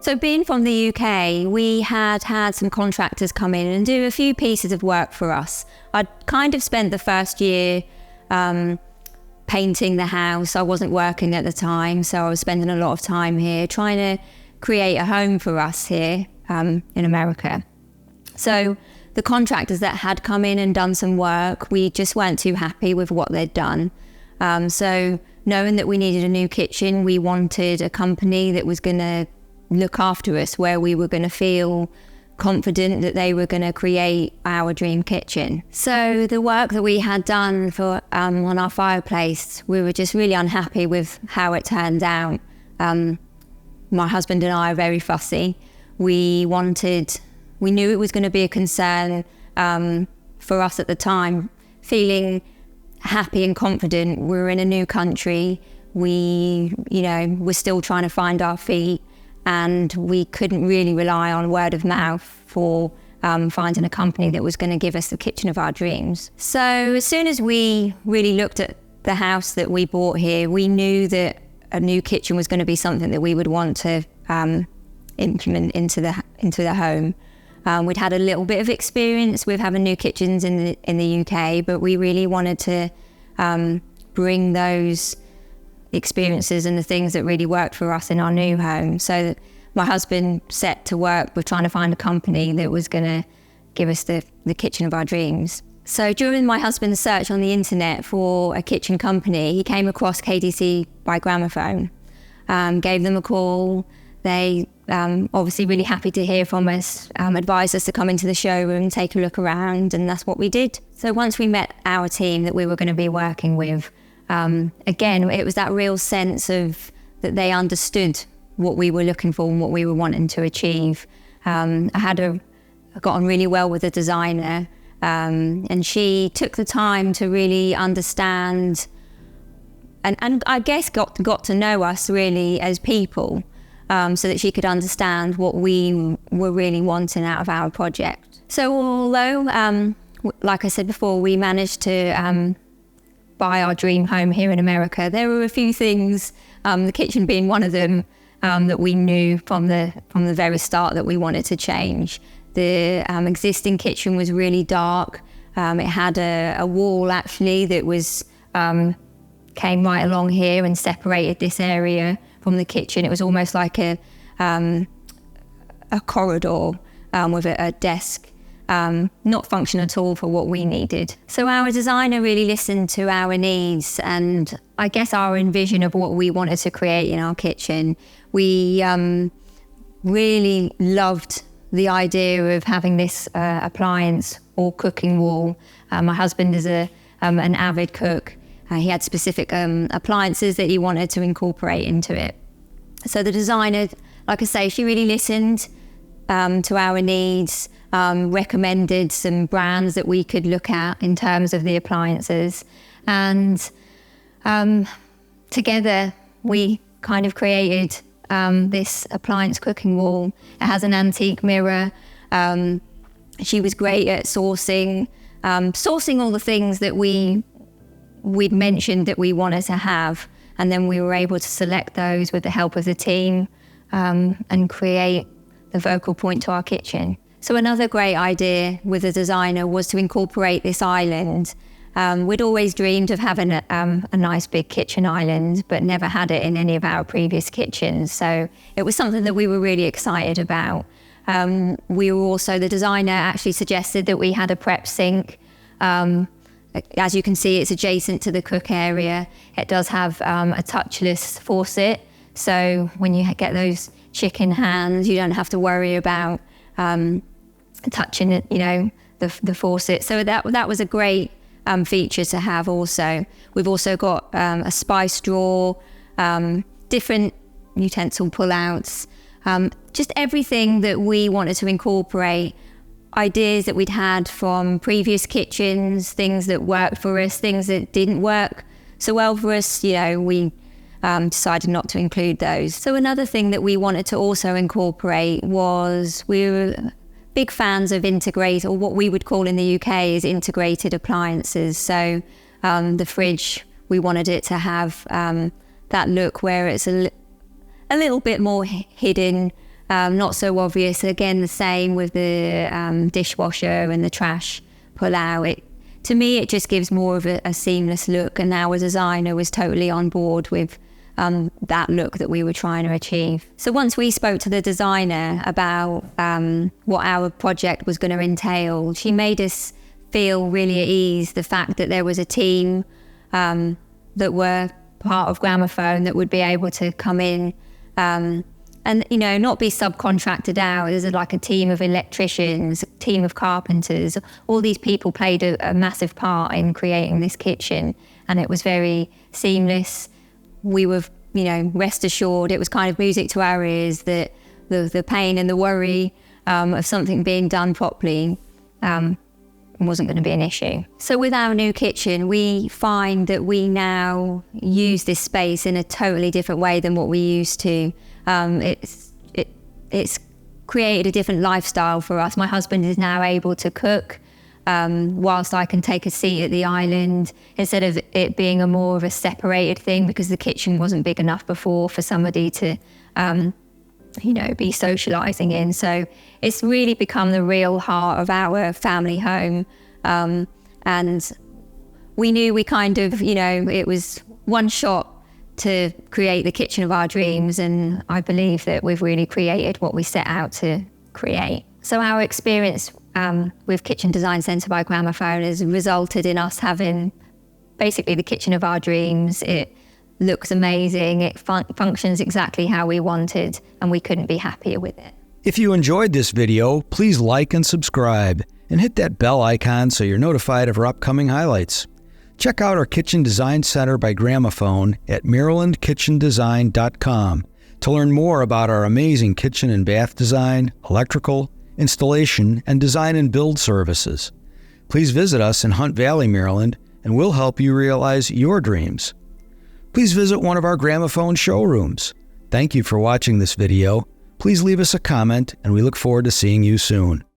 So being from the UK, we had some contractors come in and do a few pieces of work for us. I'd kind of spent the first year painting the house. I wasn't working at the time, so I was spending a lot of time here trying to create a home for us here in America. So the contractors that had come in and done some work, we just weren't too happy with what they'd done. So knowing that we needed a new kitchen, we wanted a company that was going to look after us, where we were going to feel confident that they were going to create our dream kitchen. So the work that we had done for on our fireplace, we were just really unhappy with how it turned out. My husband and I are very fussy. We knew it was going to be a concern for us at the time, feeling happy and confident. We were in a new country. We, were still trying to find our feet, and we couldn't really rely on word of mouth for finding a company that was going to give us the kitchen of our dreams. So as soon as we really looked at the house that we bought here, we knew that a new kitchen was going to be something that we would want to implement into the home. We'd had a little bit of experience with having new kitchens in the UK, but we really wanted to bring those experiences and the things that really worked for us in our new home. So my husband set to work with trying to find a company that was going to give us the kitchen of our dreams. So during my husband's search on the internet for a kitchen company, he came across KDC by Gramophone, gave them a call. They obviously really happy to hear from us, advised us to come into the showroom, take a look around, and that's what we did. So once we met our team that we were going to be working with, again, it was that real sense of that they understood what we were looking for and what we were wanting to achieve. I got on really well with the designer, and she took the time to really understand and I guess got to know us really as people, so that she could understand what we were really wanting out of our project. So although, like I said before, we managed to buy our dream home here in America, there were a few things, the kitchen being one of them, that we knew from the very start that we wanted to change. The existing kitchen was really dark. It had a wall actually that was came right along here and separated this area from the kitchen. It was almost like a corridor with a desk. Not function at all for what we needed. So our designer really listened to our needs and I guess our envision of what we wanted to create in our kitchen. We really loved the idea of having this appliance or cooking wall. My husband is an avid cook. He had specific appliances that he wanted to incorporate into it. So the designer, like I say, she really listened to our needs, recommended some brands that we could look at in terms of the appliances. And together we kind of created this appliance cooking wall. It has an antique mirror. She was great at sourcing all the things that we'd mentioned that we wanted to have. And then we were able to select those with the help of the team and create the focal point to our kitchen. So another great idea with the designer was to incorporate this island. We'd always dreamed of having a nice big kitchen island, but never had it in any of our previous kitchens. So it was something that we were really excited about. The designer actually suggested that we had a prep sink. As you can see, it's adjacent to the cook area. It does have a touchless faucet. So when you get those chicken hands, you don't have to worry about touching it, the faucet. So that was a great feature to have also. We've also got a spice drawer, different utensil pullouts, just everything that we wanted to incorporate, ideas that we'd had from previous kitchens, things that worked for us, things that didn't work so well for us, we decided not to include those. So another thing that we wanted to also incorporate was we were big fans of integrated, or what we would call in the UK is integrated appliances. So the fridge, we wanted it to have that look where it's a little bit more hidden, not so obvious. Again, the same with the dishwasher and the trash pull out. To me, it just gives more of a seamless look, and our designer was totally on board with that look that we were trying to achieve. So once we spoke to the designer about what our project was going to entail, she made us feel really at ease. The fact that there was a team that were part of Gramophone that would be able to come in and, you know, not be subcontracted out. There's like a team of electricians, a team of carpenters. All these people played a massive part in creating this kitchen, and it was very seamless. We were, you know, rest assured it was kind of music to our ears that the pain and the worry of something being done properly wasn't going to be an issue. So with our new kitchen, we find that we now use this space in a totally different way than what we used to. It's created a different lifestyle for us. My husband is now able to cook whilst I can take a seat at the island, instead of it being a more of a separated thing, because the kitchen wasn't big enough before for somebody to you know, be socializing in. So it's really become the real heart of our family home. And we knew we kind of, you know, it was one shot to create the kitchen of our dreams. And I believe that we've really created what we set out to create. So our experience with Kitchen Design Centre by Gramophone has resulted in us having basically the kitchen of our dreams. It looks amazing. It functions exactly how we wanted, and we couldn't be happier with it. If you enjoyed this video, please like and subscribe, and hit that bell icon so you're notified of our upcoming highlights. Check out our Kitchen Design Center by Gramophone at MarylandKitchenDesign.com to learn more about our amazing kitchen and bath design, electrical, installation, and design and build services. Please visit us in Hunt Valley, Maryland, and we'll help you realize your dreams. Please visit one of our Gramophone showrooms. Thank you for watching this video. Please leave us a comment, and we look forward to seeing you soon.